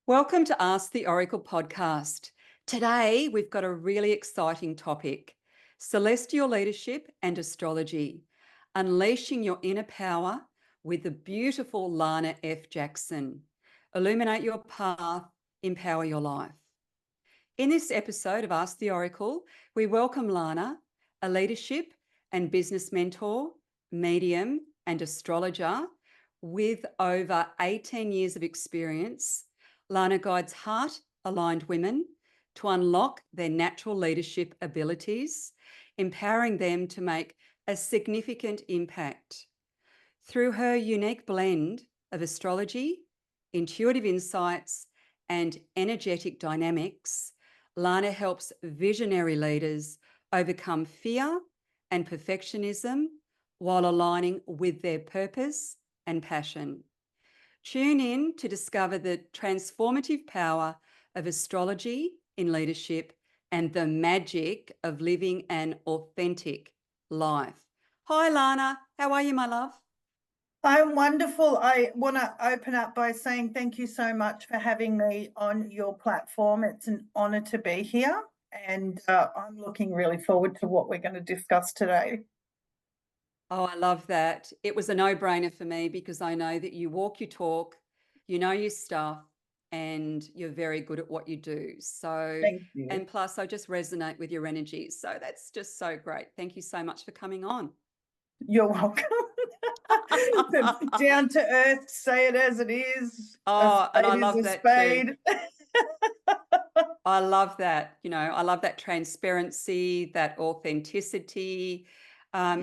Welcome to Ask the Oracle podcast. Today, we've got a really exciting topic: celestial leadership and astrology, unleashing your inner power with the beautiful Lana F Jackson. Illuminate your path, empower your life. In this episode of Ask the Oracle, we welcome Lana, a leadership and business mentor, medium, and astrologer with over 18 years of experience. Lana guides heart-aligned women to unlock their natural leadership abilities, empowering them to make a significant impact. Through her unique blend of astrology, intuitive insights, and energetic dynamics, Lana helps visionary leaders overcome fear and perfectionism while aligning with their purpose and passion. Tune in to discover the transformative power of astrology in leadership and the magic of living an authentic life. Hi, Lana. How are you, my love? I'm wonderful. I want to open up by saying thank you so much for having me on your platform. It's an honor to be here, and I'm looking really forward to what we're going to discuss today. Oh, I love that. It was a no-brainer for me because I know that you walk your talk, you know your stuff, and you're very good at what you do. So, Thank you. and plus I just resonate with your energy. So that's just so great. Thank you so much for coming on. You're welcome. Down to earth, say it as it is. Oh, and I love that too. Spade. I love that. I love that transparency, that authenticity.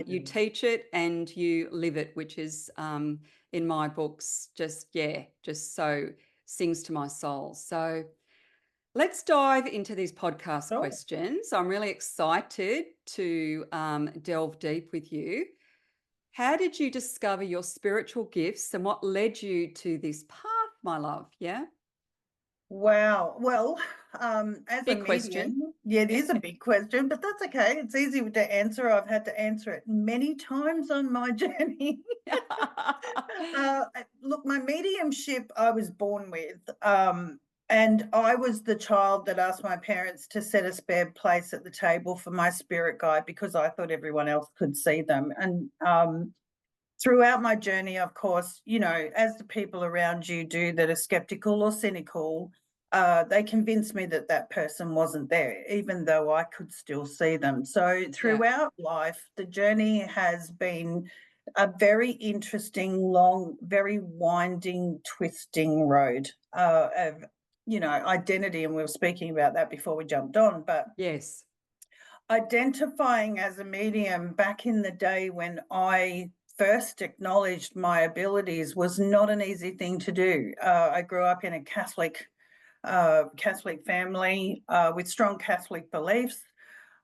You teach it and you live it, which is in my books, just so sings to my soul. So let's dive into these podcast questions. I'm really excited to delve deep with you. How did you discover your spiritual gifts and what led you to this path, my love? Yeah. Wow. Well, as Big a question. medium, yeah, it is a big question, but that's okay. It's easy to answer. I've had to answer it many times on my journey. Look, my mediumship I was born with, and I was the child that asked my parents to set a spare place at the table for my spirit guide because I thought everyone else could see them. And throughout my journey, of course, as the people around you do that are skeptical or cynical, they convinced me that that person wasn't there, even though I could still see them. So throughout life, the journey has been a very interesting, long, very winding, twisting road of, identity. And we were speaking about that before we jumped on. But Yes. identifying as a medium back in the day when I first acknowledged my abilities was not an easy thing to do. I grew up in a Catholic family with strong Catholic beliefs.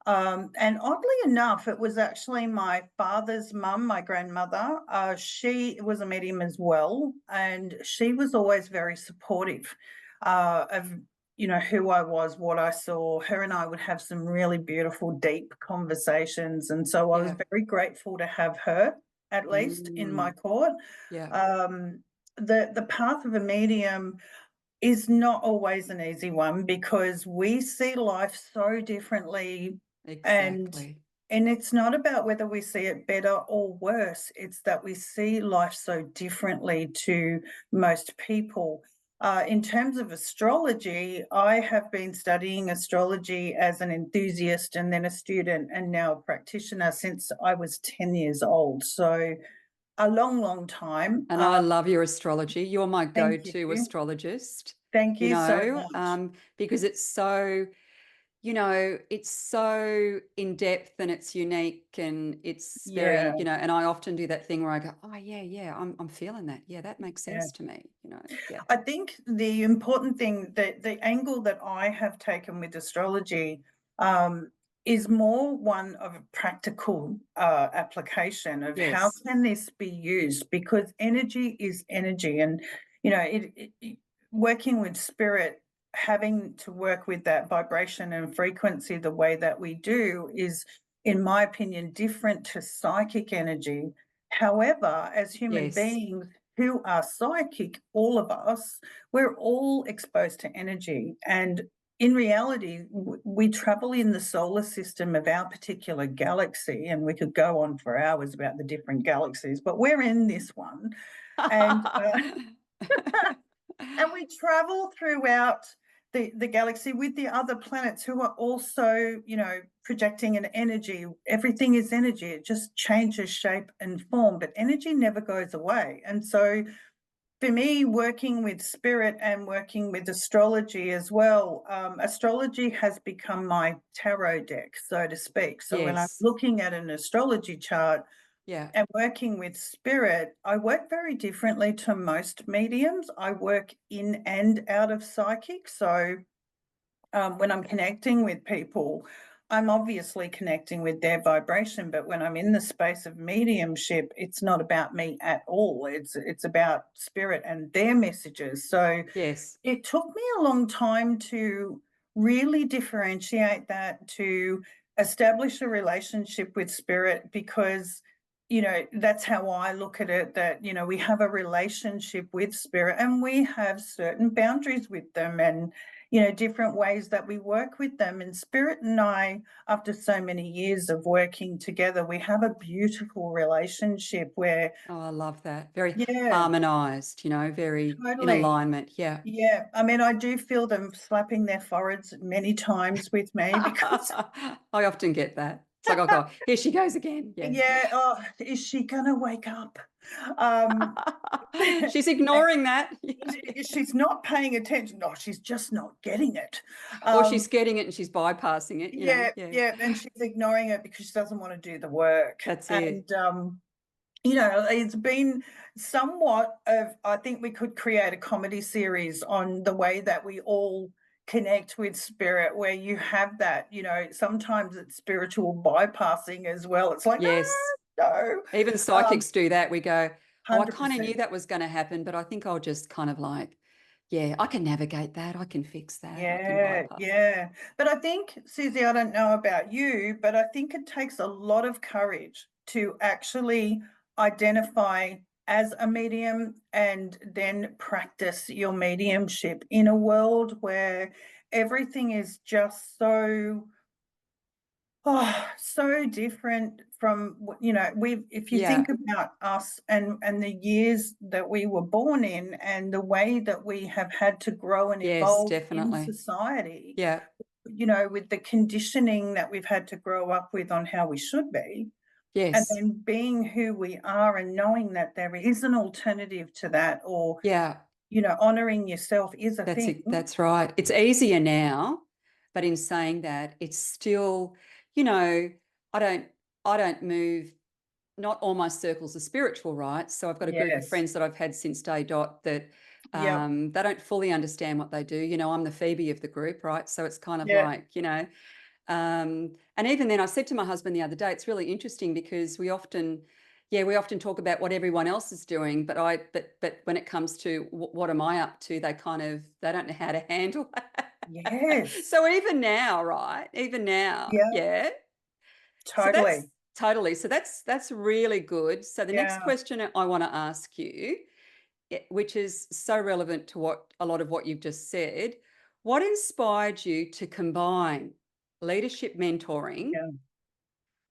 And oddly enough, it was actually my father's mum, my grandmother. She was a medium as well, and she was always very supportive of who I was, what I saw. Her and I would have some really beautiful, deep conversations, and so I was very grateful to have her, at least in my court. The path of a medium is not always an easy one because we see life so differently. Exactly. And it's not about whether we see it better or worse. It's that we see life so differently to most people. In terms of astrology, I have been studying astrology as an enthusiast and then a student and now a practitioner since I was 10 years old. So a long, long time. And I love your astrology. You're my Thank go-to you. astrologist. Thank you so much. Because it's so, it's so in depth and it's unique and it's very, and I often do that thing where I go, oh yeah, I'm feeling that. Yeah, that makes sense to me, I think the important thing that the angle that I have taken with astrology is more one of a practical application of how can this be used, because energy is energy, and working with spirit, having to work with that vibration and frequency the way that we do is, in my opinion, different to psychic energy. However, as human beings who are psychic, all of us, we're all exposed to energy. And in reality, we travel in the solar system of our particular galaxy, and we could go on for hours about the different galaxies, but we're in this one. And and we travel throughout the galaxy with the other planets who are also, projecting an energy. Everything is energy. It just changes shape and form, but energy never goes away. And so for me, working with spirit and working with astrology as well, astrology has become my tarot deck, so to speak. So when I'm Yes. looking at an astrology chart, Yeah. and working with spirit, I work very differently to most mediums. I work in and out of psychic. So when I'm connecting with people, I'm obviously connecting with their vibration. But when I'm in the space of mediumship, it's not about me at all. It's about spirit and their messages. So Yes. it took me a long time to really differentiate that, to establish a relationship with spirit, because, that's how I look at it, that, we have a relationship with spirit and we have certain boundaries with them, and, different ways that we work with them. And spirit and I, after so many years of working together, we have a beautiful relationship where, Oh, I love that. Very yeah, harmonized, very in totally. alignment. Yeah. Yeah, I mean, I do feel them slapping their foreheads many times with me because I often get that. It's like, oh God, here she goes again. Yeah. yeah, oh, is she gonna wake up? Um, She's ignoring that. she's not paying attention. No, she's just not getting it. Or she's Um, getting it and she's bypassing it. yeah, Yeah. yeah, and she's ignoring it because she doesn't want to do the work. That's it. And it's been somewhat of, I think we could create a comedy series on the way that we all connect with spirit, where you have that, sometimes it's spiritual bypassing as well. It's like, Yes. no, Even psychics do that. We go, oh, I kind of knew 100%. that was going to happen, but I think I'll just kind of like, yeah, I can navigate that. I can fix that. I can Yeah, bypass that. yeah. But I think, Susie, I don't know about you, but I think it takes a lot of courage to actually identify as a medium and then practice your mediumship in a world where everything is just so different from if you think Yeah. about us and the years that we were born in and the way that we have had to grow and Yes, evolve in definitely. society, Yeah. with the conditioning that we've had to grow up with on how we should be, and Yes. then being who we are and knowing that there is an alternative to that, or, Yeah. honoring yourself is a That's thing. it. That's right. It's easier now, but in saying that, it's still, you know, I don't I don't move, not all my circles are spiritual, right? So I've got a group of Yes. friends that I've had since day dot that Yep. they don't fully understand what they do. I'm the Phoebe of the group, right? So it's kind of Yeah. like, and even then I said to my husband the other day, it's really interesting because we often talk about what everyone else is doing, but when it comes to what am I up to, they don't know how to handle that. Yes. So even now, right? Even now, Yeah. yeah. So that's Totally. totally. So that's really good. So the next Yeah. question I want to ask you, which is so relevant to what a lot of what you've just said, what inspired you to combine leadership mentoring Yeah.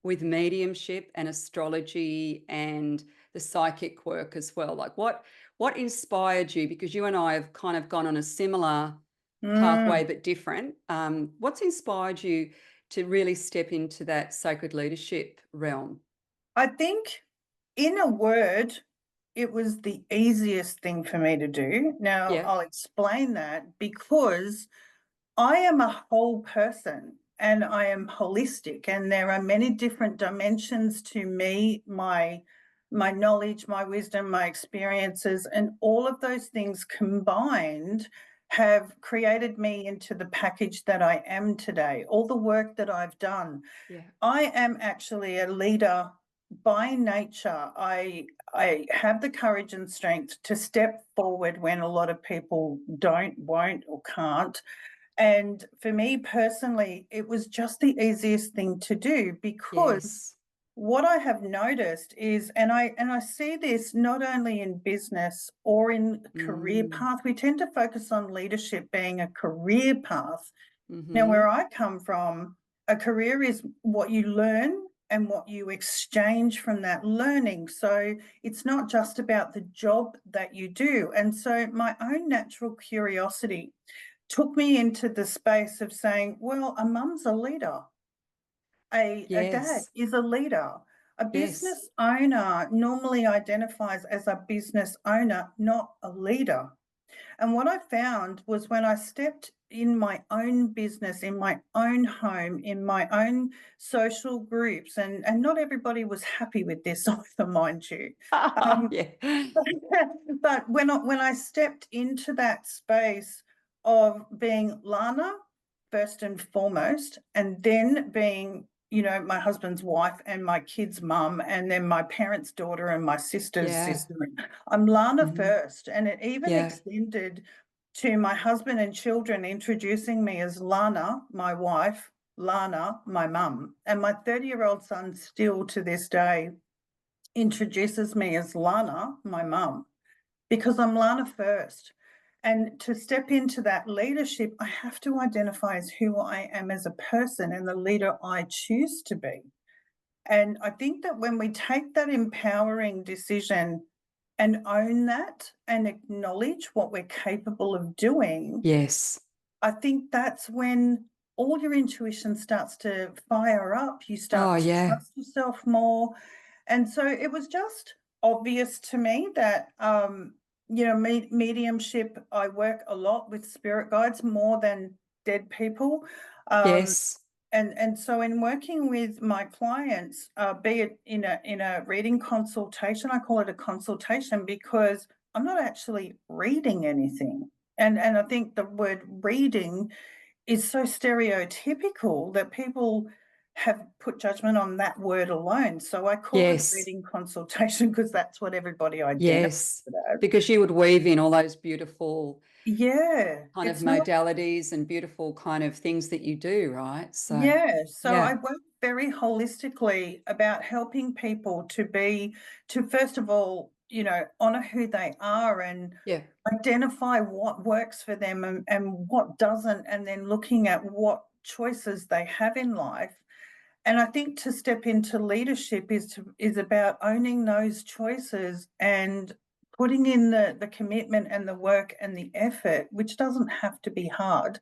with mediumship and astrology and the psychic work as well? Like what inspired you? Because you and I have kind of gone on a similar pathway Mm. but different. What's inspired you to really step into that sacred leadership realm? I think, in a word, it was the easiest thing for me to do. Now, Yeah. I'll explain that because I am a whole person and I am holistic, and there are many different dimensions to me, my knowledge, my wisdom, my experiences, and all of those things combined have created me into the package that I am today. All the work that I've done, Yeah. I am actually a leader by nature. I have the courage and strength to step forward when a lot of people don't, won't, or can't. And for me personally, it was just the easiest thing to do because Yes. what I have noticed is, and I see this not only in business or in career Mm. path, we tend to focus on leadership being a career path. Now, Mm-hmm. where I come from, a career is what you learn and what you exchange from that learning. So it's not just about the job that you do. And so my own natural curiosity took me into the space of saying, well, a mum's a leader, a dad Yes. is a leader. A Yes. business owner normally identifies as a business owner, not a leader. And what I found was when I stepped in my own business, in my own home, in my own social groups, and not everybody was happy with this either, mind you. Um, Yeah. but when I stepped into that space of being Lana first and foremost, and then being, my husband's wife and my kid's mum, and then my parents' daughter and my sister's Yeah. sister. I'm Lana Hmm. first, and it even Yeah. extended to my husband and children introducing me as Lana, my wife, Lana, my mum. And my 30-year-old son still to this day introduces me as Lana, my mum, because I'm Lana first. And to step into that leadership, I have to identify as who I am as a person and the leader I choose to be. And I think that when we take that empowering decision and own that and acknowledge what we're capable of doing, Yes. I think that's when all your intuition starts to fire up. You Oh, start to yeah. trust yourself more. And so it was just obvious to me that, mediumship, I work a lot with spirit guides more than dead people. Um, Yes. and so in working with my clients, be it in a reading consultation, I call it a consultation because I'm not actually reading anything. And I think the word reading is so stereotypical that people have put judgment on that word alone. So I call it a Yes. reading consultation because that's what everybody identifies Yes. it as. Because you would weave in all those beautiful Yeah, kind of it's not. modalities and beautiful kind of things that you do, right? So, Yeah, so I yeah. work very holistically about helping people to first of all, honor who they are and Yeah. identify what works for them and what doesn't, and then looking at what choices they have in life. And I think to step into leadership is about owning those choices and putting in the commitment and the work and the effort, which doesn't have to be hard,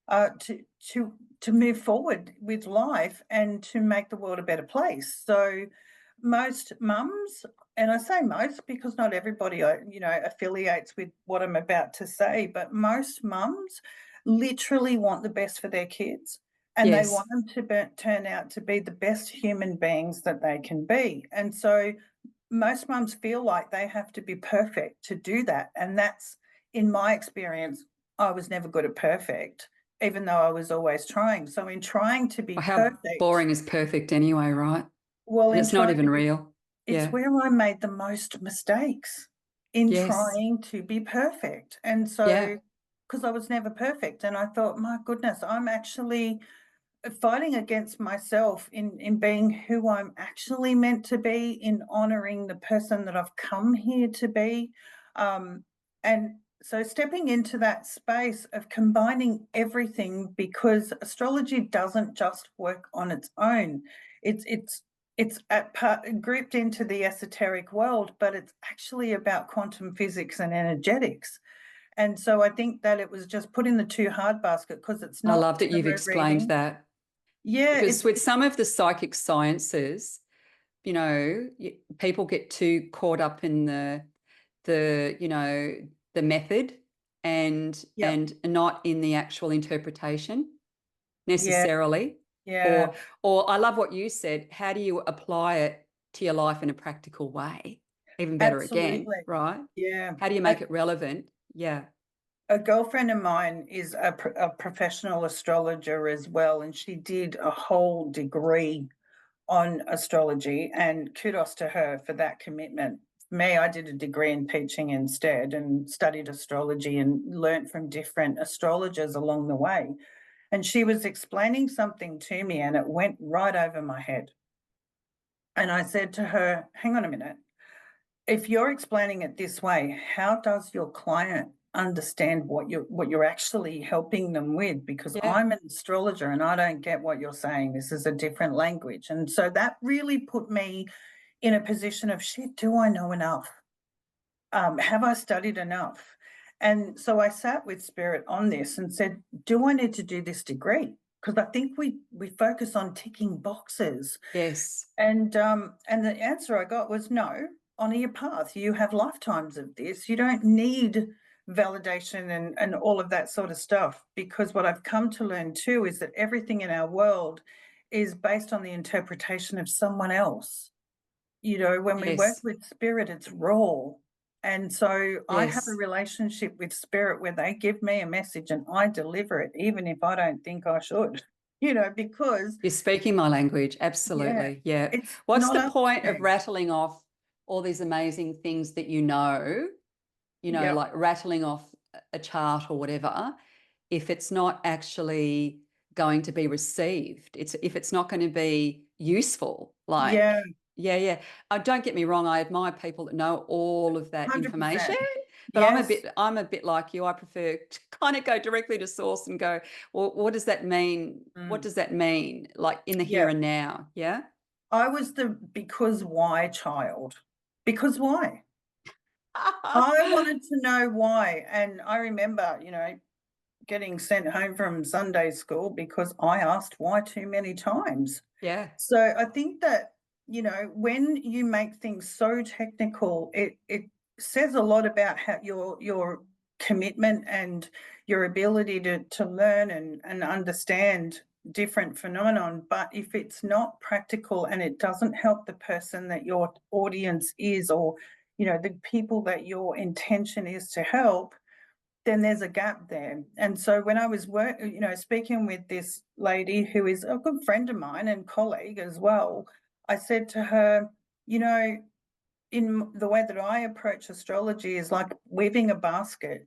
uh, to to to move forward with life and to make the world a better place. So most mums, and I say most because not everybody affiliates with what I'm about to say, but most mums literally want the best for their kids and they Yes. want them to turn out to be the best human beings that they can be. And so most mums feel like they have to be perfect to do that. And that's, in my experience, I was never good at perfect, even though I was always trying. So, in trying to be Well, how perfect, boring is perfect anyway, right? well, And in it's not trying even to be, real. it's Yeah. where I made the most mistakes in Yes. trying to be perfect. And Yeah. so, because I was never perfect, and I thought, my goodness, I'm actually fighting against myself in being who I'm actually meant to be, in honoring the person that I've come here to be. Um, and so stepping into that space of combining everything, because astrology doesn't just work on its own. It's grouped into the esoteric world, but it's actually about quantum physics and energetics. And so I think that it was just put in the too hard basket because it's I not love that you've tarot explained reading. that Yeah, because with some of the psychic sciences, people get too caught up in the the method and yep, and not in the actual interpretation yeah, necessarily. yeah, Or I love what you said. How do you apply it to your life in a practical way? Even better again, absolutely. right? Yeah. How do you A, make it relevant? Yeah. a girlfriend of mine is a professional astrologer as well, and she did a whole degree on astrology, and kudos to her for that commitment. Me, I did a degree in teaching instead and studied astrology and learnt from different astrologers along the way. And she was explaining something to me and it went right over my head. And I said to her, hang on a minute. If you're explaining it this way, how does your client understand what you're actually helping them with? Because Yeah. I'm an astrologer and I don't get what you're saying. This is a different language. And so that really put me in a position of shit, do I know enough? Have I studied enough? And so I sat with Spirit on this and said, do I need to do this degree? Because I think we focus on ticking boxes. Yes. And the answer I got was no, honor your path. You have lifetimes of this. You don't need validation and all of that sort of stuff. Because what I've come to learn too is that everything in our world is based on the interpretation of someone else. When we work Yes. with spirit, it's raw. And so I have a Yes. relationship with spirit where they give me a message and I deliver it, even if I don't think I should, because You're speaking my language. yeah, Absolutely. Yeah. it's What's not the up to point of me. rattling off all these amazing things that Yep. like rattling off a chart or whatever, if it's not actually going to be received, if it's not going to be useful, like, Yeah, yeah, yeah. Don't get me wrong, I admire people that know all of that information, 100%. but Yes. I'm a bit like you. I prefer to kind of go directly to source and go, well, what does that mean? What Mm. does that mean? Like in the here Yeah. and now? Yeah. I was the because why child. Because why? I wanted to know why. And I remember, getting sent home from Sunday school because I asked why too many times. Yeah. So I think that, when you make things so technical, it says a lot about how your commitment and your ability to learn and understand different phenomenon. But if it's not practical and it doesn't help the person that your audience is, or the people that your intention is to help, then there's a gap there. And so when I was speaking with this lady who is a good friend of mine and colleague as well, I said to her, you know, in the way that I approach astrology is like weaving a basket.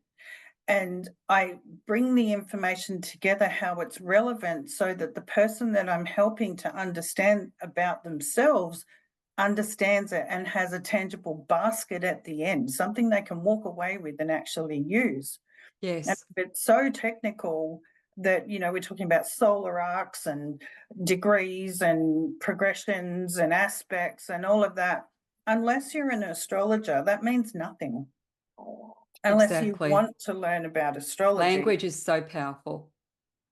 And I bring the information together how it's relevant so that the person that I'm helping to understand about themselves understands it and has a tangible basket at the end, something they can walk away with and actually use. And Yes. it's so technical that, we're talking about solar arcs and degrees and progressions and aspects and all of that. Unless you're an astrologer, that means nothing. Unless you Exactly. want to learn about astrology. Language is so powerful.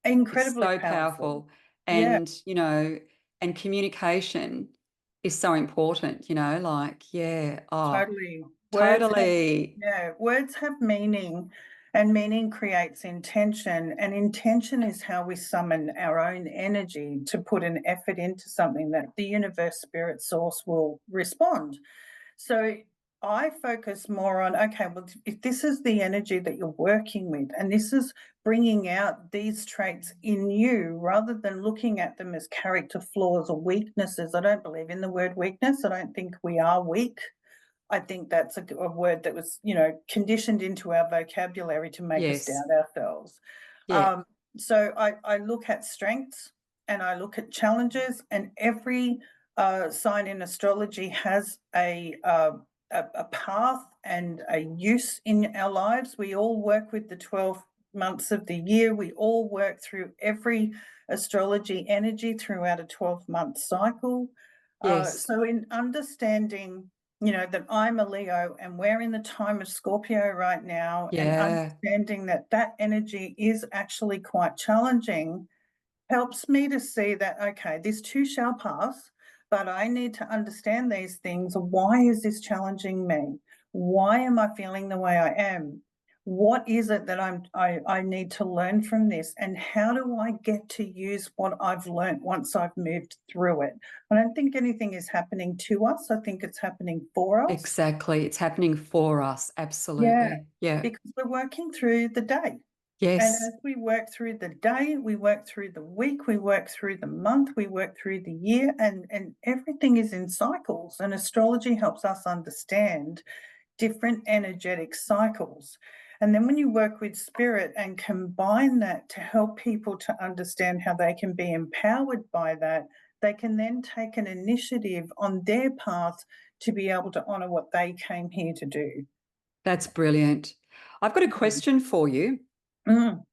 It's Incredibly so powerful. powerful. Yeah. And, and communication is so important, like, yeah, oh, Totally. totally. Words have meaning, and meaning creates intention, and intention is how we summon our own energy to put an effort into something that the universe, spirit, source will respond. So I focus more on, okay, well, if this is the energy that you're working with, and this is bringing out these traits in you, rather than looking at them as character flaws or weaknesses. I don't believe in the word weakness. I don't think we are weak. I think that's a word that was, conditioned into our vocabulary to make us Yes. doubt ourselves. Yeah. Um, so I look at strengths and I look at challenges, and every sign in astrology has a path and a use in our lives. We all work with the 12 months of the year. We all work through every astrology energy throughout a 12-month cycle. Yes. So in understanding, that I'm a Leo and we're in the time of Scorpio right now, and Yeah. understanding that that energy is actually quite challenging helps me to see that, okay, this too shall pass, but I need to understand these things. Why is this challenging me? Why am I feeling the way I am? What is it that I need to learn from this? And how do I get to use what I've learned once I've moved through it? I don't think anything is happening to us. I think it's happening for us. Exactly. It's happening for us. Yeah, Absolutely. Yeah. because we're working through the day. And Yes. as we work through the day, we work through the week, we work through the month, we work through the year, and everything is in cycles. And astrology helps us understand different energetic cycles. And then when you work with spirit and combine that to help people to understand how they can be empowered by that, they can then take an initiative on their path to be able to honor what they came here to do. That's brilliant. I've got a question for you. Mm.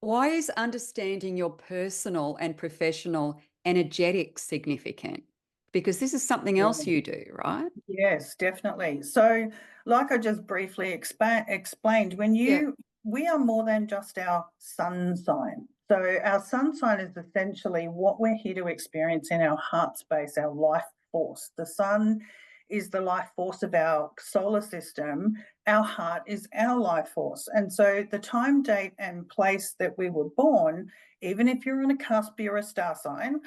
Why is understanding your personal and professional energetics significant? Because this is something else you do, right? Yes, definitely. So, like I just briefly explained, Yeah. we are more than just our sun sign. So, our sun sign is essentially what we're here to experience in our heart space, our life force. The sun is the life force of our solar system. Our heart is our life force. And so, the time, date, and place that we were born, even if you're on a cusp, you're a star sign,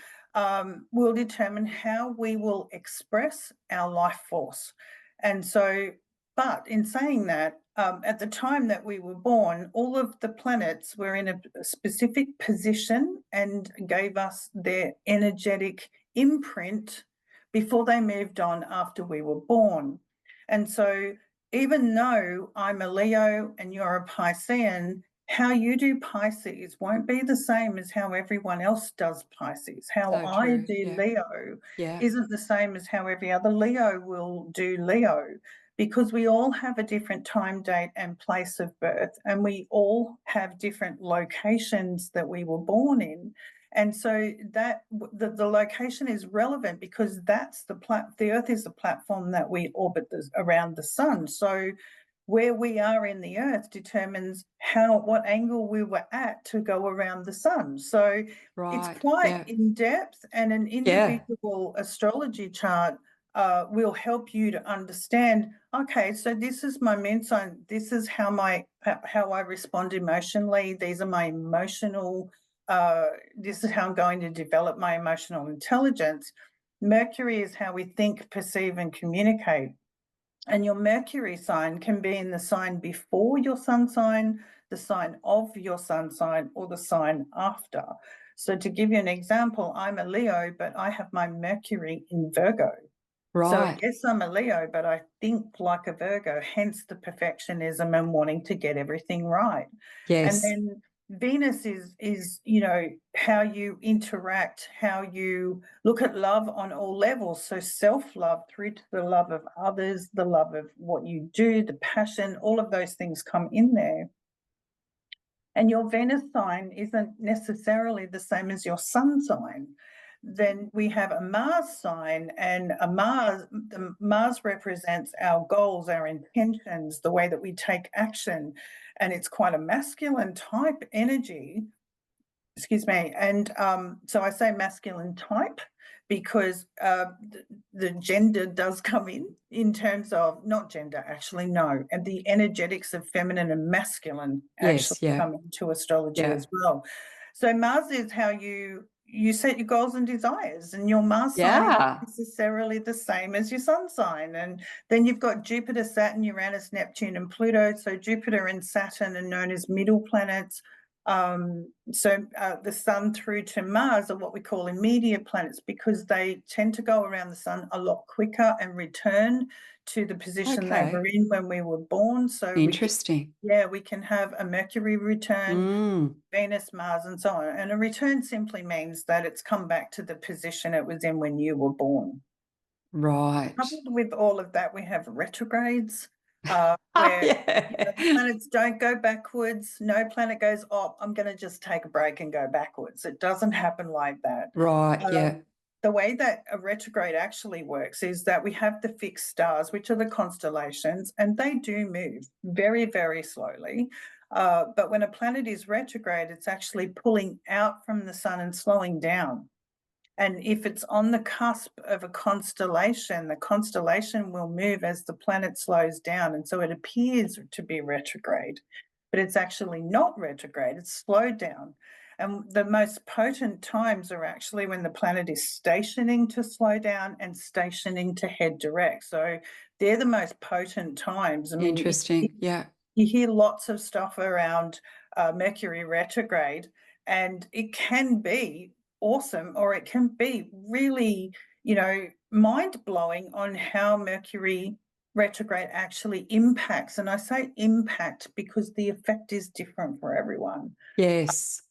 will determine how we will express our life force. And so, but in saying that, at the time that we were born, all of the planets were in a specific position and gave us their energetic imprint before they moved on after we were born. And so, even though I'm a Leo and you're a Piscean, how you do Pisces won't be the same as how everyone else does Pisces. How So I true. do Yeah. Leo Yeah. isn't the same as how every other Leo will do Leo, because we all have a different time, date, and place of birth, and we all have different locations that we were born in. And so that the location is relevant because that's the Earth is the platform that we orbit around the sun. So where we are in the Earth determines what angle we were at to go around the sun. So it's Right. quite Yeah. in depth, and an Yeah. individual astrology chart will help you to understand. Okay, so this is my moon sign. This is how I respond emotionally. These are my emotional. This is how I'm going to develop my emotional intelligence. Mercury is how we think, perceive, and communicate. And your Mercury sign can be in the sign before your sun sign, the sign of your sun sign, or the sign after. So, to give you an example, I'm a Leo, but I have my Mercury in Virgo. So, Right. yes, I'm a Leo, but I think like a Virgo, hence the perfectionism and wanting to get everything right. And Yes. then Venus is how you interact, how you look at love on all levels. So self-love through to the love of others, the love of what you do, the passion, all of those things come in there. And your Venus sign isn't necessarily the same as your sun sign. Then we have a Mars sign, and the Mars represents our goals, our intentions, the way that we take action. And it's quite a masculine type energy. Excuse me. And so I say masculine type because the gender does come in terms of not gender, actually, no. And the energetics of feminine and masculine actually Yes. Yeah. come into astrology Yeah. as well. So Mars is how you set your goals and desires, and your Mars sign is Yeah. necessarily the same as your sun sign. And then you've got Jupiter, Saturn, Uranus, Neptune, and Pluto. So Jupiter and Saturn are known as middle planets. The sun through to Mars are what we call immediate planets because they tend to go around the sun a lot quicker and return to the position they were Okay. in when we were born. So Interesting. we can have a Mercury return, Venus, Mars, and so on. And a return simply means that it's come back to the position it was in when you were born. Right. Coupled with all of that, we have retrogrades, where Yeah. the planets don't go backwards. No planet goes, oh, I'm going to just take a break and go backwards. It doesn't happen like that. Right. Yeah. The way that a retrograde actually works is that we have the fixed stars, which are the constellations, and they do move very, very slowly. But when a planet is retrograde, it's actually pulling out from the sun and slowing down. And if it's on the cusp of a constellation, the constellation will move as the planet slows down. And so it appears to be retrograde, but it's actually not retrograde, it's slowed down. And the most potent times are actually when the planet is stationing to slow down and stationing to head direct. So they're the most potent times. I mean, Interesting. Yeah. you hear lots of stuff around Mercury retrograde, and it can be awesome or it can be really, mind blowing on how Mercury retrograde actually impacts. And I say impact because the effect is different for everyone. Yes.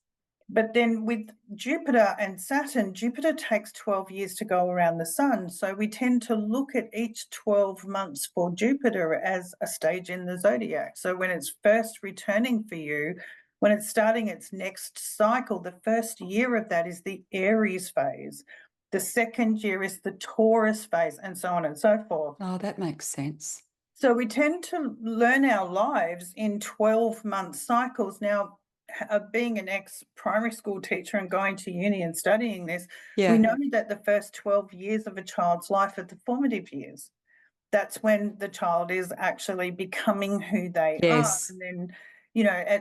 But then with Jupiter and Saturn, Jupiter takes 12 years to go around the sun. So we tend to look at each 12 months for Jupiter as a stage in the zodiac. So when it's first returning for you, when it's starting its next cycle, the first year of that is the Aries phase. The second year is the Taurus phase, and so on and so forth. Oh, that makes sense. So we tend to learn our lives in 12-month cycles. Now, being an ex-primary school teacher and going to uni and studying this, we Yeah. know that the first 12 years of a child's life are the formative years. That's when the child is actually becoming who they are. Yes. And then,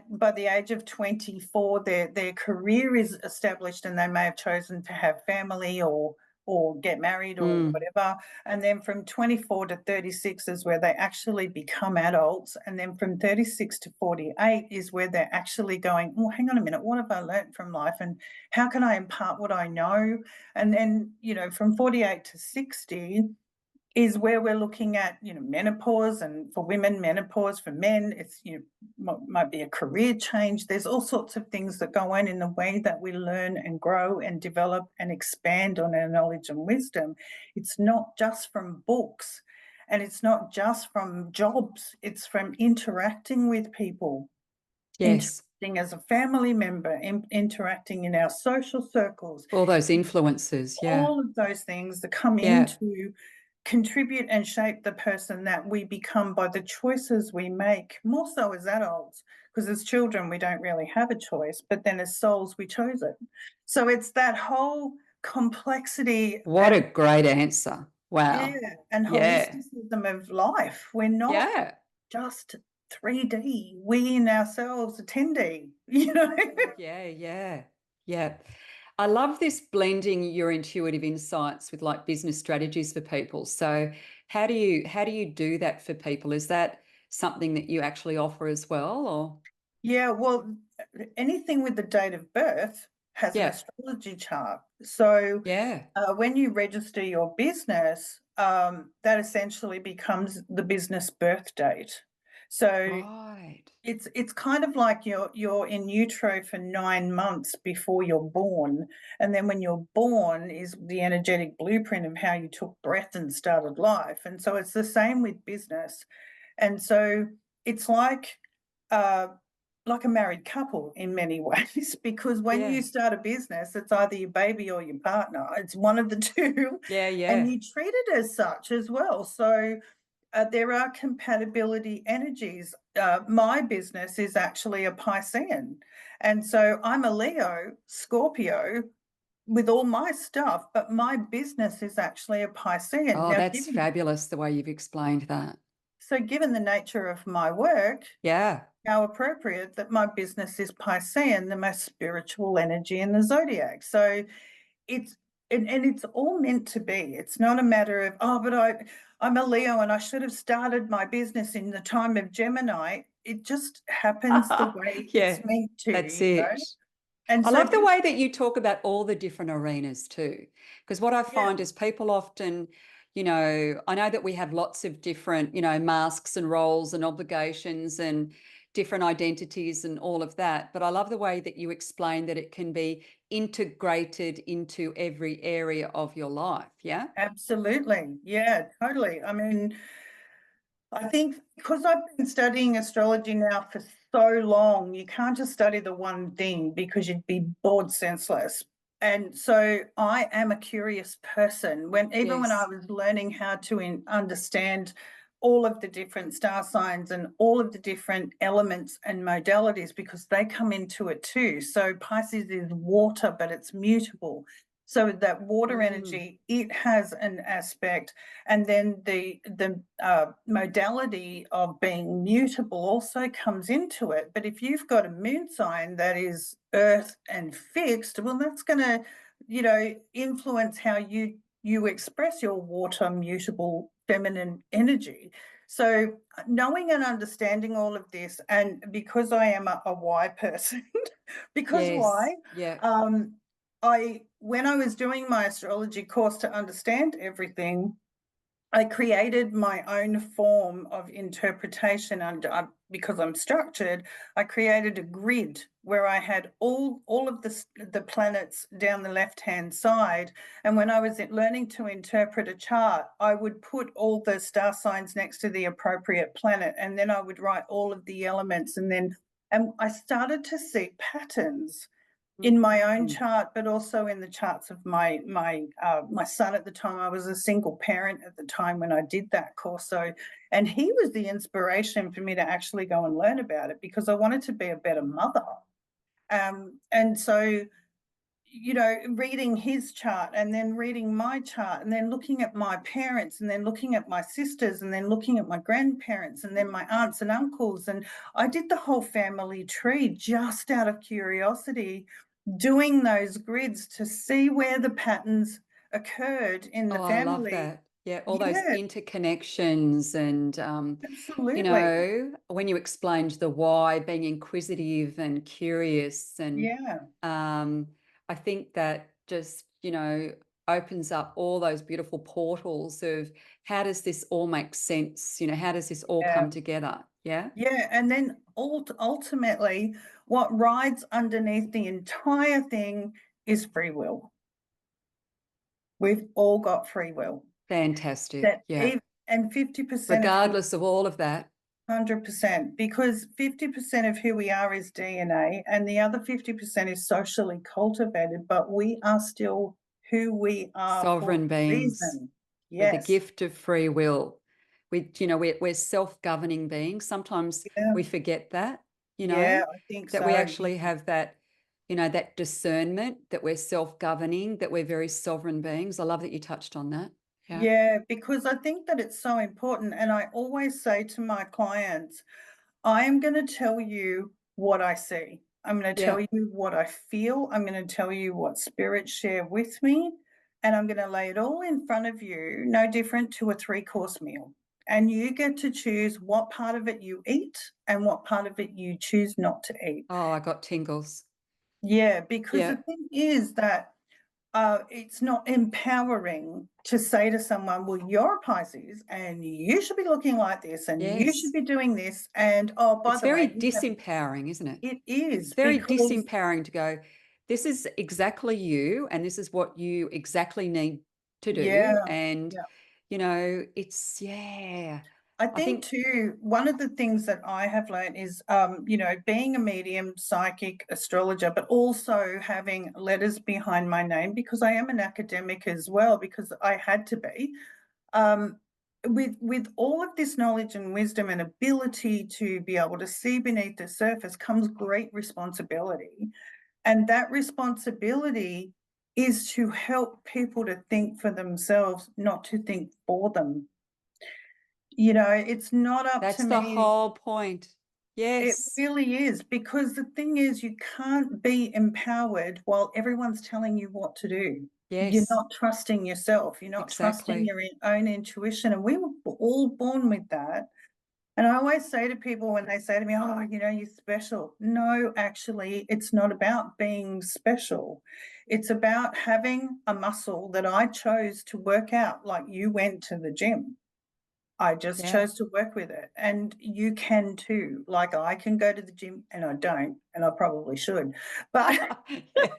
by the age of 24, their career is established and they may have chosen to have family or get married or Mm. whatever. And then from 24 to 36 is where they actually become adults. And then from 36 to 48 is where they're actually going, oh, hang on a minute, what have I learned from life? And how can I impart what I know? And then, from 48 to 60 is where we're looking at, menopause, and for women, menopause, for men, it's, might be a career change. There's all sorts of things that go on in the way that we learn and grow and develop and expand on our knowledge and wisdom. It's not just from books and it's not just from jobs, it's from interacting with people, Yes. interacting as a family member, interacting in our social circles, All those influences. Yeah. all of those things that come Yeah. into contribute and shape the person that we become by the choices we make, more so as adults, because as children we don't really have a choice, but then as souls we chose it. So it's that whole complexity What a great answer. Wow. and Yeah. holisticism of life. We're not Yeah. just 3D, we in ourselves are 10D. Yeah. Yeah. Yeah. I love this blending your intuitive insights with like business strategies for people. So how do you do that for people? Is that something that you actually offer as well, or? Yeah, well, anything with the date of birth has an Yeah. astrology chart. So Yeah. when you register your business, that essentially becomes the business birth date. So Right. it's kind of like you're in utero for 9 months before you're born, and then when you're born is the energetic blueprint of how you took breath and started life. And so it's the same with business. And so it's uh, like a married couple in many ways, because when you Yeah. start a business, it's either your baby or your partner. It's one of the two, Yeah. and Yeah. you treat it as such as well. So there are compatibility energies. My business is actually a Piscean, and so I'm a Leo, Scorpio, with all my stuff, but my business is actually a Piscean. Oh, Now, that's fabulous the way you've explained that. given the nature of my work, Yeah. how appropriate that my business is Piscean, the most spiritual energy in the zodiac. So it's and it's all meant to be. It's not a matter of, oh, but I'm a Leo and I should have started my business in the time of Gemini. It just happens the way it's Yeah. meant to, That's it. And I so love the way that you talk about all the different arenas too. Because what I yeah, find is people often, I know that we have lots of different, masks and roles and obligations and different identities and all of that. But I love the way that you explain that it can be integrated into every area of your life. Yeah. absolutely. Yeah, totally. I mean, I think because I've been studying astrology now for so long, you can't just study the one thing because you'd be bored senseless. And so I am a curious person. Even when I Yes. was learning how to understand all of the different star signs and all of the different elements and modalities, because they come into it too. So Pisces is water, but it's mutable. So that water Mm. energy, it has an aspect, and then the modality of being mutable also comes into it. But if you've got a moon sign that is earth and fixed, well, that's going to, influence how you express your water mutable feminine energy. So knowing and understanding all of this, and because I am a why person, because Yes. why, Yeah. I when I was doing my astrology course to understand everything, I created my own form of interpretation, and because I'm structured, I created a grid where I had all of the planets down the left-hand side. And when I was learning to interpret a chart, I would put all the star signs next to the appropriate planet, and then I would write all of the elements, and I started to see patterns in my own Mm. chart, but also in the charts of my son at the time. I was a single parent at the time when I did that course. So, and he was the inspiration for me to actually go and learn about it because I wanted to be a better mother. And so, reading his chart and then reading my chart and then looking at my parents and then looking at my sisters and then looking at my grandparents and then my aunts and uncles. And I did the whole family tree just out of curiosity, doing those grids to see where the patterns occurred in the Oh, I love family. that. Yeah, all those Yeah, interconnections and absolutely. when you explained the why, being inquisitive and curious and Yeah, um I think that just, opens up all those beautiful portals of how does this all make sense? How does this all yeah, come together? Yeah? yeah. And then ultimately, what rides underneath the entire thing is free will. We've all got free will. Fantastic. That Yeah. even and 50% of who Regardless of all of that. 100%, because 50% of who we are is DNA and the other 50% is socially cultivated, but we are still who we are for Sovereign a beings reason. with the Yes. gift of free will. We're self-governing beings. Sometimes Yeah. we forget that, Yeah, I think that we so. actually have that, that discernment that we're self-governing, that we're very sovereign beings. I love that you touched on that. Yeah. Yeah, because I think that it's so important. And I always say to my clients, I am going to tell you what I see. I'm going to tell Yeah. you what I feel. I'm going to tell you what spirits share with me. And I'm going to lay it all in front of you, no different to a three-course meal. And you get to choose what part of it you eat and what part of it you choose not to eat. Oh, I got tingles. Yeah, because the Yeah. thing is that it's not empowering to say to someone, well, you're a Pisces and you should be looking like this and you should Yes. be doing this. And oh, by It's the way, very disempowering, isn't it? it is Very because, disempowering to go, this is exactly you, and this is what you exactly need to do. yeah, And, yeah. it's, yeah, I I think think, too, one of the things that I have learned is, being a medium, psychic, astrologer, but also having letters behind my name because I am an academic as well, because I had to be. Um, with all of this knowledge and wisdom and ability to be able to see beneath the surface comes great responsibility. And that responsibility is to help people to think for themselves, not to think for them. It's not up to that's the me. whole point. It Yes, really is, because the thing is, you can't be empowered while everyone's telling you what to do. You're yes, not trusting yourself. You're not trusting exactly. your own intuition. And we were all born with that. And I always say to people when they say to me, oh, you're special. No, actually, it's not about being special. It's about having a muscle that I chose to work out, like you went to the gym. I just Yeah. chose to work with it, and you can too. Like, I can go to the gym and I don't, and I probably should. But Yeah.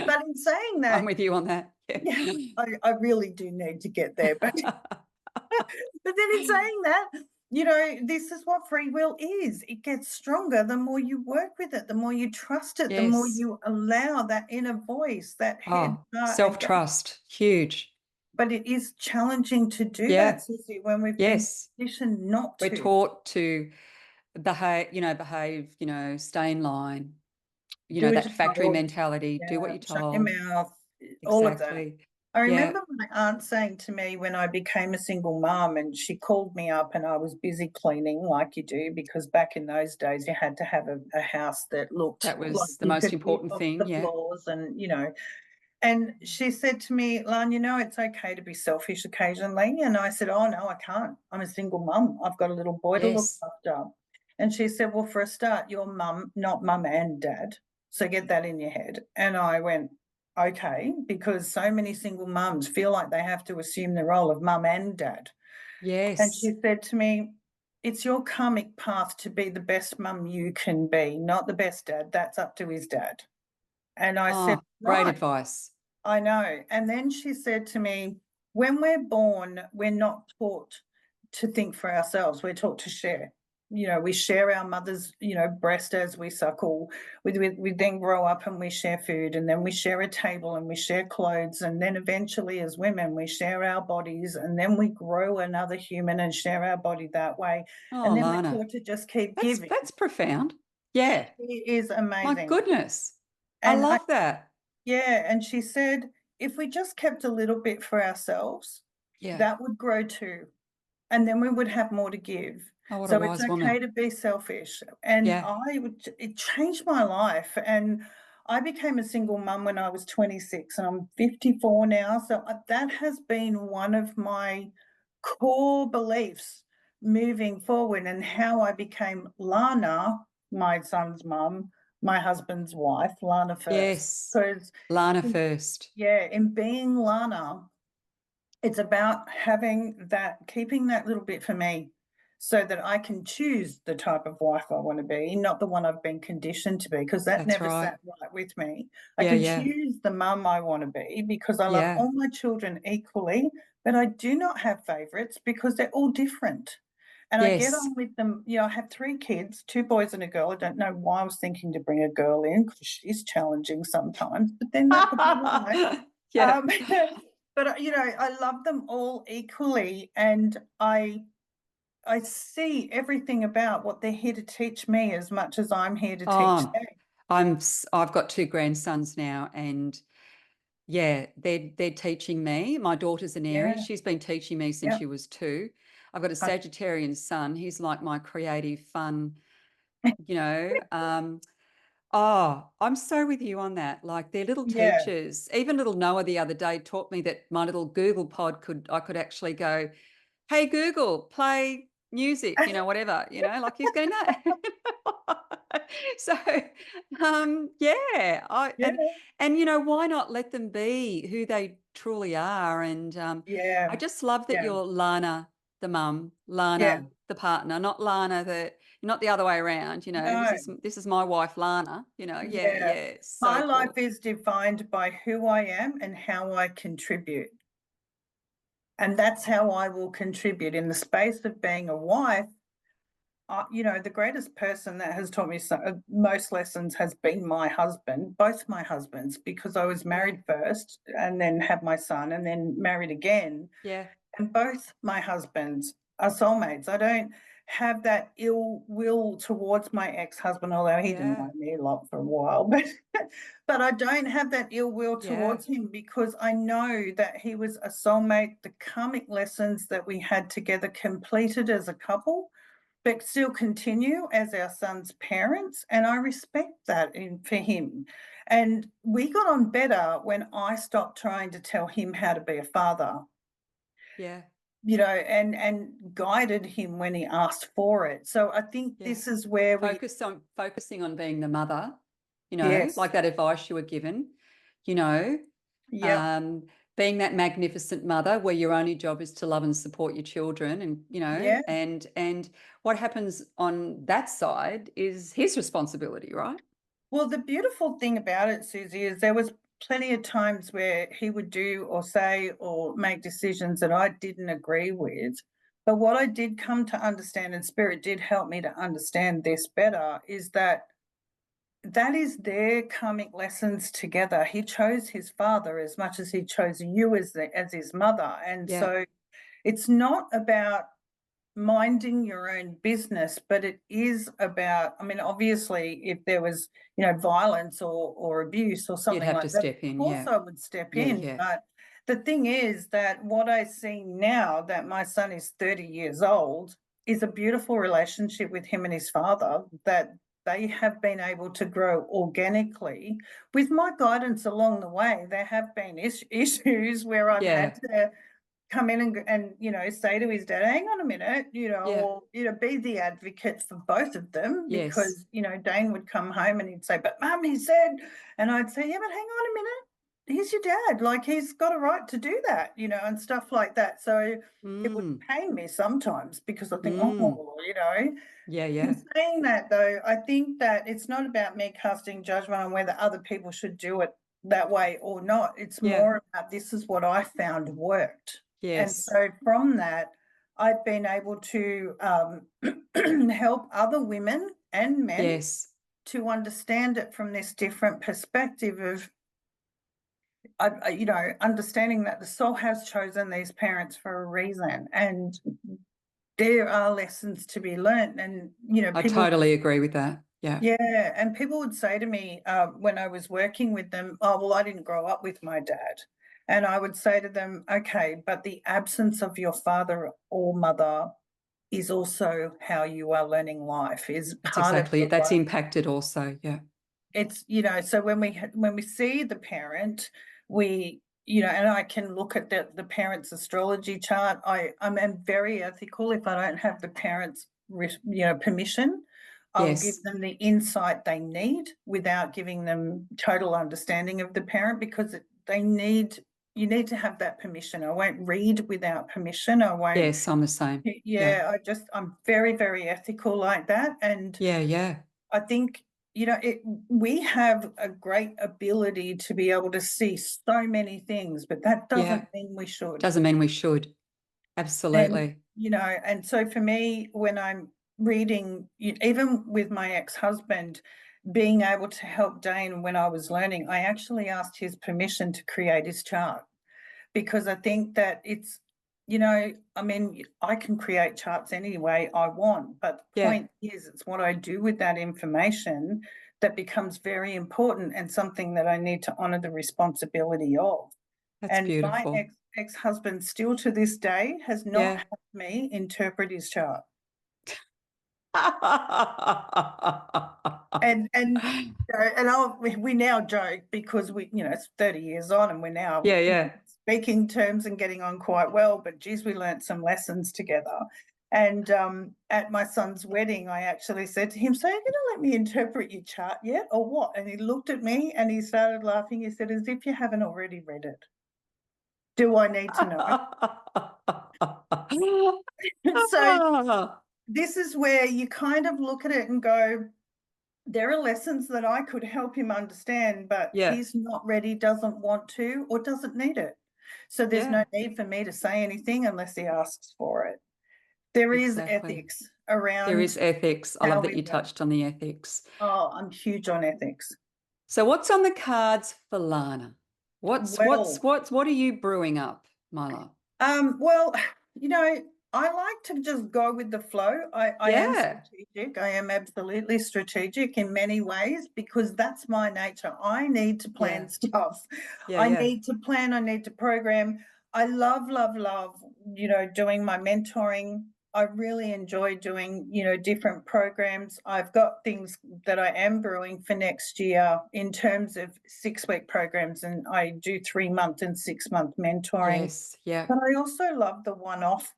but in saying I'm that, with you on that. yeah, Yeah. I really do need to get there. But then in saying that, this is what free will is. It gets stronger the more you work with it, the more you trust it, the more Yes. you allow that inner voice, that head, Oh, heart, and gut. self-trust, huge. But it is challenging to do Yeah. that, Susie, when we've been Yes. conditioned not We're to. taught to behave, stay in line, Do as that you're factory told. mentality, do what Yeah, you're shut your told. mouth, all of that. Exactly. I Yeah, remember my aunt saying to me when I became a single mum, and she called me up and I was busy cleaning like you do, because back in those days you had to have a house that looked that like was the you most could eat important off thing. the Yeah. floors and she said to me, Lan, it's okay to be selfish occasionally. And I said, oh, no, I can't. I'm a single mum. I've got a little boy to look Yes. after. And she said, well, for a start, you're mum, not mum and dad. So get that in your head. And I went, okay, because so many single mums feel like they have to assume the role of mum and dad. And Yes. she said to me, it's your karmic path to be the best mum you can be, not the best dad. That's up to his dad. And I said, Oh, great right, advice. I know. And then she said to me, when we're born, we're not taught to think for ourselves. We're taught to share. We share our mother's, breast as we suckle. We then grow up and we share food, and then we share a table and we share clothes. And then eventually, as women, we share our bodies, and then we grow another human and share our body that way. Oh, And then we're Lana, taught to just keep that's giving. that's profound. Yeah. It is My amazing. goodness. I And love that. yeah, and she said, if we just kept a little bit for ourselves, Yeah. that would grow too. And then we would have more to give. Oh, what a So it's wise okay woman. to be selfish. And Yeah. it changed my life. And I became a single mum when I was 26 and I'm 54 now. So that has been one of my core beliefs moving forward, and how I became Lana, my son's mum, my husband's wife, Lana first. Yes. Because, Lana first. yeah, in being Lana, it's about keeping that little bit for me so that I can choose the type of wife I want to be, not the one I've been conditioned to be, because that That's never right. sat right with me. I Yeah, can yeah. choose the mum I want to be because I love Yeah. all my children equally, but I do not have favorites because they're all different. And I get Yes. on with them. I have 3 kids, 2 boys and a girl. I don't know why I was thinking to bring a girl in because she's challenging sometimes, but then that could be why. Yeah. Um, but I love them all equally, and I see everything about what they're here to teach me as much as I'm here to teach Oh, them. I've got two grandsons now, and yeah, they're teaching me. My daughter's an Aries. Yeah, She's been teaching me since yeah, she was 2. I've got a Sagittarian son. He's like my creative, fun, you know. Oh, I'm so with you on that. Like they're little yeah. teachers. Even little Noah the other day taught me that my little Google pod I could actually go, hey Google, play music, whatever, like he's going that. So yeah, I Yeah, and why not let them be who they truly are? And yeah, I just love that yeah. you're Lana the mum, Yeah, Lana the partner, not Lana not the other way around, no, this is my wife Lana, yeah, yeah. yeah, so My life cool. is defined by who I am and how I contribute. And that's how I will contribute in the space of being a wife. The greatest person that has taught me most lessons has been my husband, both my husbands, because I was Yeah, married first and then had my son and then married again. yeah, And both my husbands are soulmates. I don't have that ill will towards my ex-husband, although he didn't yeah, like me a lot for a while, but I don't have that ill will yeah, towards him because I know that he was a soulmate. The karmic lessons that we had together completed as a couple, but still continue as our son's parents. And I respect that for him. And we got on better when I stopped trying to tell him how to be a father, yeah, and guided him when he asked for it. So I think yeah. this is where Focusing on being the mother, yes, like that advice you were given, you know, yep, um, being that magnificent mother where your only job is to love and support your children, and yeah. and what happens on that side is his responsibility, right? Well, the beautiful thing about it, Susie, is there was plenty of times where he would do or say or make decisions that I didn't agree with. But what I did come to understand, and Spirit did help me to understand this better, is that is their karmic lessons together. He chose his father as much as he chose you as his mother. And Yeah, so it's not about minding your own business, but it is about, I mean, obviously, if there was, violence or abuse or you'd something have like to that, step of in. course Yeah, I would step yeah, in. yeah, But the thing is that what I see now that my son is 30 years old is a beautiful relationship with him and his father that they have been able to grow organically with my guidance along the way. There have been issues where I've had yeah, to come in and say to his dad, hang on a minute, yeah, or be the advocate for both of them, yes, because Dane would come home and he'd say, but mum, he said, and I'd say, yeah, but hang on a minute, he's your dad, like, he's got a right to do that, and stuff like that. So it would Mm, pain me sometimes because I think, mm. oh, Yeah, in yeah. saying that, though, I think that it's not about me casting judgment on whether other people should do it that way or not. It's Yeah. more about this is what I found worked. And Yes. so from that, I've been able to help other women and men Yes. to understand it from this different perspective of, understanding that the soul has chosen these parents for a reason, and there are lessons to be learnt. And I people, totally agree with that. Yeah. yeah, and people would say to me when I was working with them, "Oh, well, I didn't grow up with my dad," and I would say to them, "Okay, but the absence of your father or mother is also how you are learning life. Is That's part of exactly the it. That's life." impacted also. Yeah. It's, so when we see the parent, and I can look at the parent's astrology chart. I'm very ethical. If I don't have the parents permission, I will give Yes. them the insight they need without giving them total understanding of the parent, because they need you need to have that permission. I won't read without permission. I won't. Yes, I'm the same. Yeah. Yeah, I'm very, very ethical like that. And Yeah, yeah. I think, we have a great ability to be able to see so many things, but that Yeah. doesn't mean we should. Doesn't mean we should. And, Absolutely. and so for me, when I'm reading, even with my ex-husband, being able to help Dane when I was learning, I actually asked his permission to create his chart, because I think that I mean, I can create charts any way I want, but the Yeah. point is, it's what I do with that information that becomes very important, and something that I need to honor the responsibility of. That's And my beautiful. ex-husband still to this day has not Yeah. had me interpret his chart. And we now joke, because it's 30 years on, and we're now Yeah, yeah. speaking terms and getting on quite well. But geez, we learnt some lessons together. And at my son's wedding, I actually said to him, "So you're going to let me interpret your chart yet, or what?" And he looked at me and he started laughing. He said, "As if you haven't already read it. Do I need to know?" So this is where you kind of look at it and go, there are lessons that I could help him understand, but Yeah, he's not ready, doesn't want to, or doesn't need it. So there's yeah, no need for me to say anything unless he asks for it. There is exactly. ethics There is around ethics. I how love that we you work. touched on the ethics. Oh, I'm huge on ethics. So what's on the cards for Lana? Well, What are you brewing up, my love? Well, you know, I like to just go with the flow. I am Yeah, strategic. I am absolutely strategic in many ways, because that's my nature. I need to yeah, plan stuff. yeah, I yeah. need to plan. I need to program. I love, love, love, doing my mentoring. I really enjoy doing, different programs. I've got things that I am brewing for next year in terms of 6-week programs, and I do 3-month and 6-month mentoring. Yes, yeah. But I also love the one-off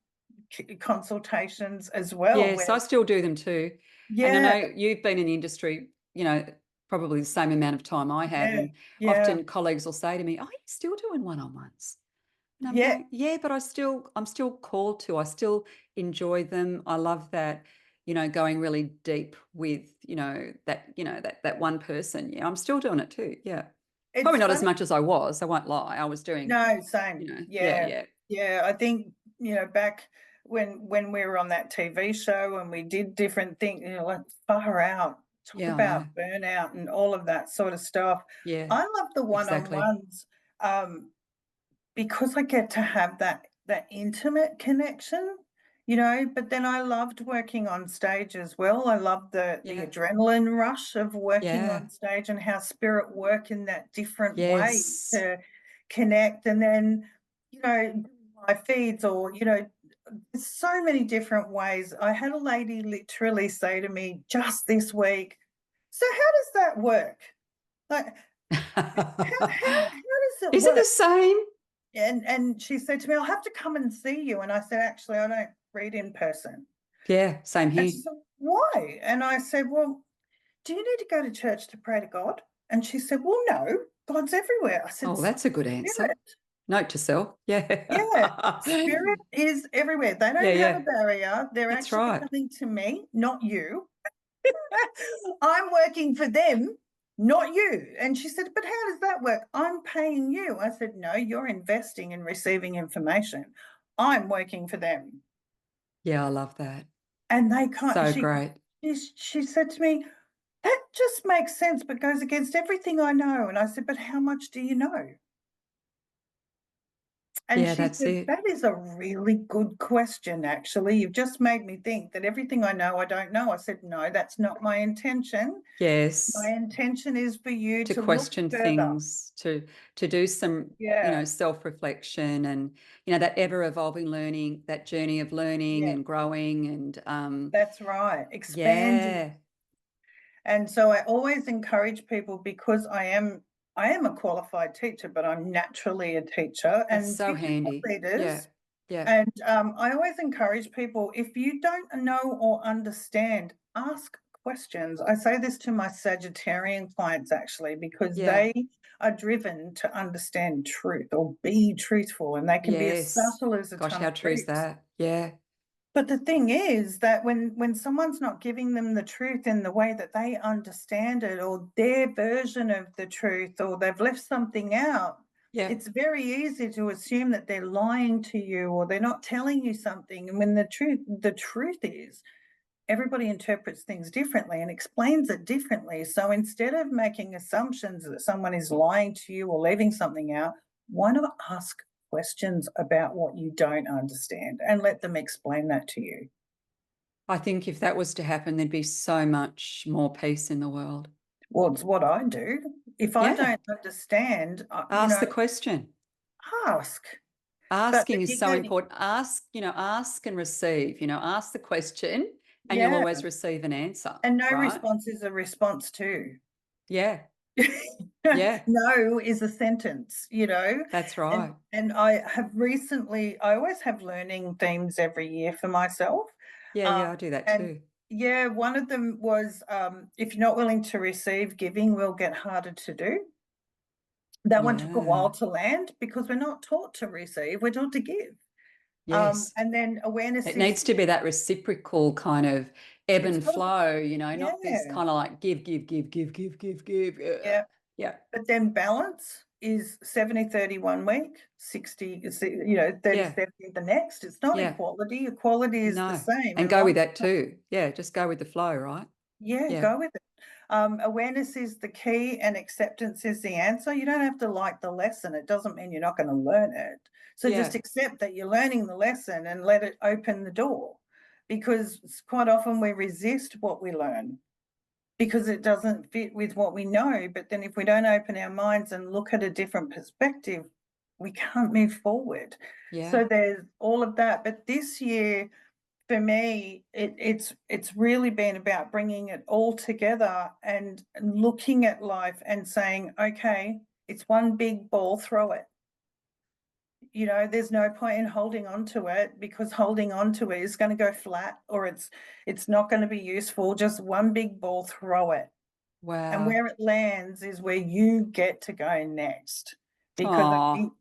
consultations as well, Yes, where, I still do them too. And I yeah, know you've been in the industry, probably the same amount of time I have. yeah, And yeah, often colleagues will say to me, "Oh, you're still doing one-on-ones." And I'm yeah. going, "Yeah, but I'm still called to. I still enjoy them. I love that, going really deep with, that one person. Yeah, I'm still doing it too. Yeah. Probably It's not as funny. much as I was. I won't lie. I was doing, No, same. yeah, Yeah, yeah, yeah. I think, back when we were on that TV show and we did different things, like far out, talk yeah, I know. about burnout and all of that sort of stuff. Yeah, I love the exactly. one-on-ones, um, because I get to have that intimate connection, but then I loved working on stage as well. I love the Yeah, adrenaline rush of working yeah, on stage, and how spirit work in that different way yes. to connect. And then, my feeds, or, there's so many different ways. I had a lady literally say to me just this week, "So how does that work? Like, how does it Is it the work?" same? And she said to me, "I'll have to come and see you." And I said, "Actually, I don't read in person." Yeah, same And here. she said, "Why?" And I said, "Well, do you need to go to church to pray to God?" And she said, well, no, God's everywhere. I said, Oh, so that's a good is answer. spirit. Note to self. Yeah, Yeah. spirit is everywhere. They Yeah, don't have a yeah. barrier. They're That's actually right. coming to me, not you. I'm working for them, not you. And she said, but how does that work? I'm paying you. I said, no, you're investing in receiving information. I'm working for them. Yeah, I love that. And they can't, So great. she said to me, that just makes sense, but goes against everything I know. And I said, but how much do you know? And Yeah, she that's said, it. that is a really good question, actually. You've just made me think that everything I know, I don't know. I said, no, that's not my intention. My Yes. intention is for you To to look question further. things, to do some, Yeah, self-reflection and, that ever-evolving learning, that journey of learning yeah, and growing and that's right. Expanding. yeah, And so I always encourage people because I am a qualified teacher, but I'm naturally a teacher that's and so particularly handy. Yeah. leaders. Yeah. And I always encourage people, if you don't know or understand, ask questions. I say this to my Sagittarian clients actually, because Yeah. they are driven to understand truth or be truthful, and they can be as Yes. subtle as a Gosh, ton how of true is bricks. that? Yeah. But the thing is that when someone's not giving them the truth in the way that they understand it, or their version of the truth, or they've left something out, Yeah. it's very easy to assume that they're lying to you or they're not telling you something. And when the truth is, everybody interprets things differently and explains it differently. So instead of making assumptions that someone is lying to you or leaving something out, why not ask questions about what you don't understand and let them explain that to you? I think if that was to happen, there'd be so much more peace in the world. Well, it's what I do. If I Yeah. don't understand, Ask the question. ask. But Asking the is so ego, important. Ask and receive, ask the question and you'll yeah, always receive an answer, and no right? response is a response too. Yeah. Yeah. No is a sentence. That's And right. and I always have learning themes every year for myself. Yeah. Um, Yeah. I do that and too. yeah, one of them was if you're not willing to receive, giving will get harder to do. That one took a while Yeah. to land because we're not taught to receive, we're taught to give. Yes. And then awareness It is needs to be that reciprocal kind of ebb it's and got to flow, yeah, not this kind of like give, give, give, give, give, give, give. yeah. Yeah. But then balance is 70-30 one week, 60, 30, Yeah. 70 the next. It's not Yeah. equality. Equality is the No. same. And And go with once, that too. Yeah. Just go with the flow, right? yeah, Yeah. go with it. Awareness is the key and acceptance is the answer. You don't have to like the lesson. It doesn't mean you're not going to learn it. So just Yeah. accept that you're learning the lesson and let it open the door, because quite often we resist what we learn because it doesn't fit with what we know. But then if we don't open our minds and look at a different perspective, we can't move forward. Yeah. So there's all of that. But this year, for me, it's really been about bringing it all together and looking at life and saying, okay, it's one big ball, throw it. There's no point in holding on to it, because holding on to it is going to go flat, or it's not going to be useful. Just one big ball, throw it. And Wow. where it lands is where you get to go next. Because I Oh, think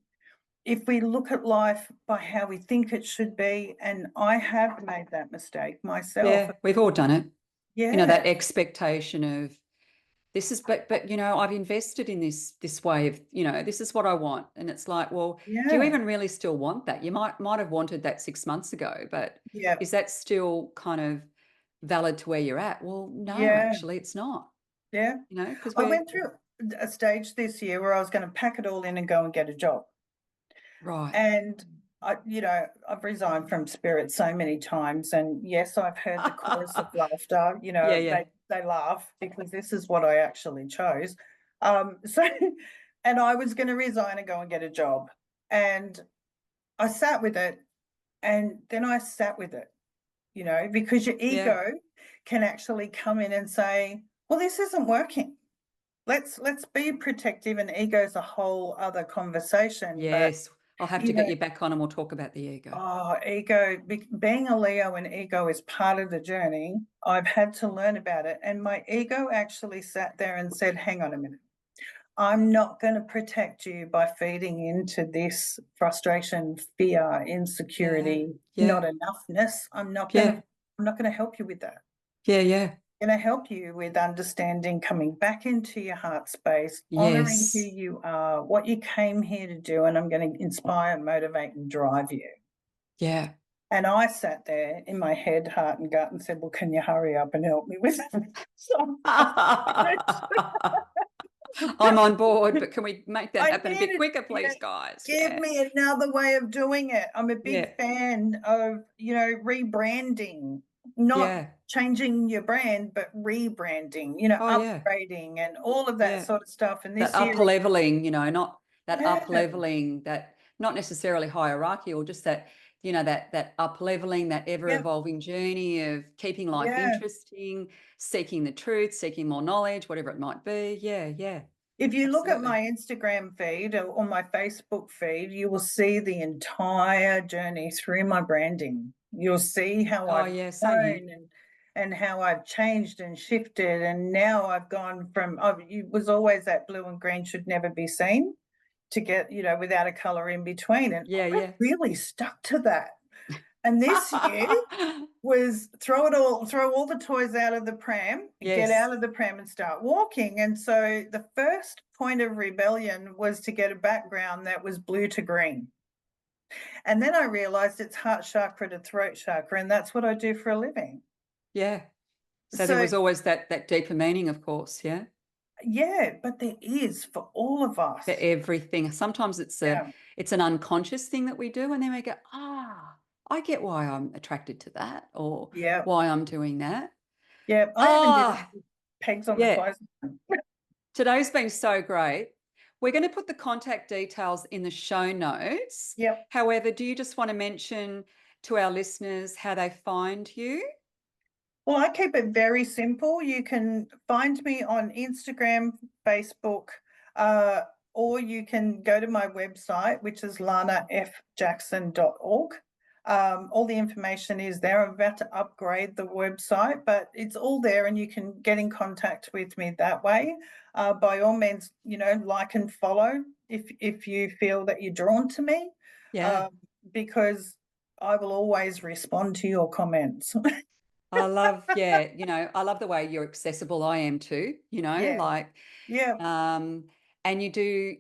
if we look at life by how we think it should be, and I have made that mistake myself. yeah. We've all done it. Yeah, That expectation of this is, but I've invested in this way of, this is what I want. And it's like, well, do you yeah, even really still want that? You might have wanted that 6 months ago, but yeah, is that still kind of valid to where you're at? Well, no, yeah, actually it's not, yeah. because I we're went through a stage this year where I was going to pack it all in and go and get a job. right. And I've resigned from Spirit so many times, and yes, I've heard the chorus of laughter. Yeah, yeah, They laugh because this is what I actually chose. So, and I was going to resign and go and get a job, and I sat with it, and then I sat with it. Because your yeah. ego can actually come in and say, "Well, this isn't working. Let's be protective." And ego's a whole other conversation, but Yes. I'll have to you get know you back on and we'll talk about the ego. Oh, ego, being a Leo and ego is part of the journey. I've had to learn about it. And my ego actually sat there and said, hang on a minute. I'm not going to protect you by feeding into this frustration, fear, Yeah. insecurity, not Yeah. enoughness. Yeah. I'm not going to help you with that. Yeah. Yeah. I'm going to help you with understanding, coming back into your heart space, honoring who Yes. you are, what you came here to do, and I'm going to inspire, motivate, and drive you. Yeah. And I sat there in my head, heart, and gut and said, well, can you hurry up and help me with it? So I'm frustrated. I'm on board, but can we make that I happen a need bit it. quicker, Yeah. please, guys? Give Yeah. me another way of doing it. I'm a big Yeah. fan of, rebranding, not Yeah. changing your brand, but rebranding, Oh, yeah. upgrading and all of that Yeah. sort of stuff. And That this up year, leveling, not that yeah, up leveling, that not necessarily hierarchical, just that, that up leveling, that ever yeah, evolving journey of keeping life yeah. interesting, seeking the truth, seeking more knowledge, whatever it might be. Yeah. Yeah. If you look at Absolutely. my Instagram feed or my Facebook feed, you will see the entire journey through my branding. You'll see how Oh, I've yeah. Same here. grown and how I've changed and shifted. And now I've gone from, it was always that blue and green should never be seen to get, without a color in between. And Yeah. I Yeah. really stuck to that. And this year, was throw all the toys out of the pram, get Yes. out of the pram and start walking. And so the first point of rebellion was to get a background that was blue to green. And then I realized it's heart chakra to throat chakra, and that's what I do for a living. Yeah. So there So was always that deeper meaning, of course. Yeah. yeah, but there is for all of For us. everything. Sometimes Yeah. it's an unconscious thing that we do, and then we go, I get why I'm attracted to that or Yeah. why I'm doing that. Yeah. I even did it Ah, with pegs on the yeah. clothesline. Today's been so great. We're going to put the contact details in the show notes. Yep. However, do you just want to mention to our listeners how they find you? Well, I keep it very simple. You can find me on Instagram, Facebook, uh, or you can go to my website, which is lanafjackson.org. All the information is there. I'm about to upgrade the website, but it's all there and you can get in contact with me that way. By all means, like and follow if you feel that you're drawn to me, Yeah. um, because I will always respond to your comments. I love the way you're accessible. I am too, Yeah. like, Yeah. um, and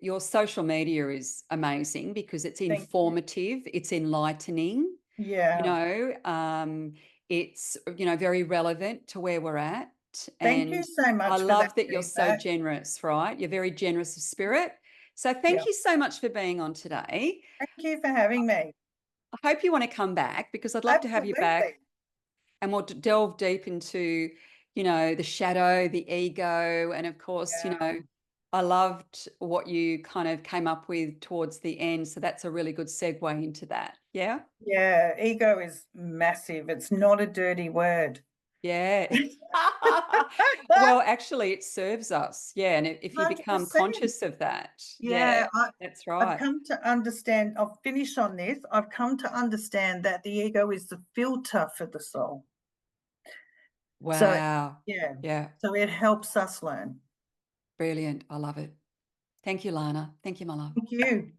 your social media is amazing because it's Thank you. informative, it's enlightening, you Yeah. know, um, it's, very relevant to where we're at. Thank you And so I much for that love that you're so feedback. generous, right? You're very generous of spirit. So Yeah. thank you so much for being on today. Thank you for having me. I hope you want to come back because I'd love to have you back Absolutely. and we'll delve deep into, the shadow, the ego, and of course, Yeah. I loved what you kind of came up with towards the end. So that's a really good segue into that. Yeah. Yeah. Ego is massive. It's not a dirty word. Yeah. Well, actually, it serves us. Yeah. And if you become 100%. conscious of that, Yeah. yeah, that's I've right. come to understand, I'll finish on this. I've come to understand that the ego is the filter for the soul. So, Wow. yeah. Yeah. So it helps us learn. Brilliant. I love it. Thank you, Lana. Thank you, my love. Thank you.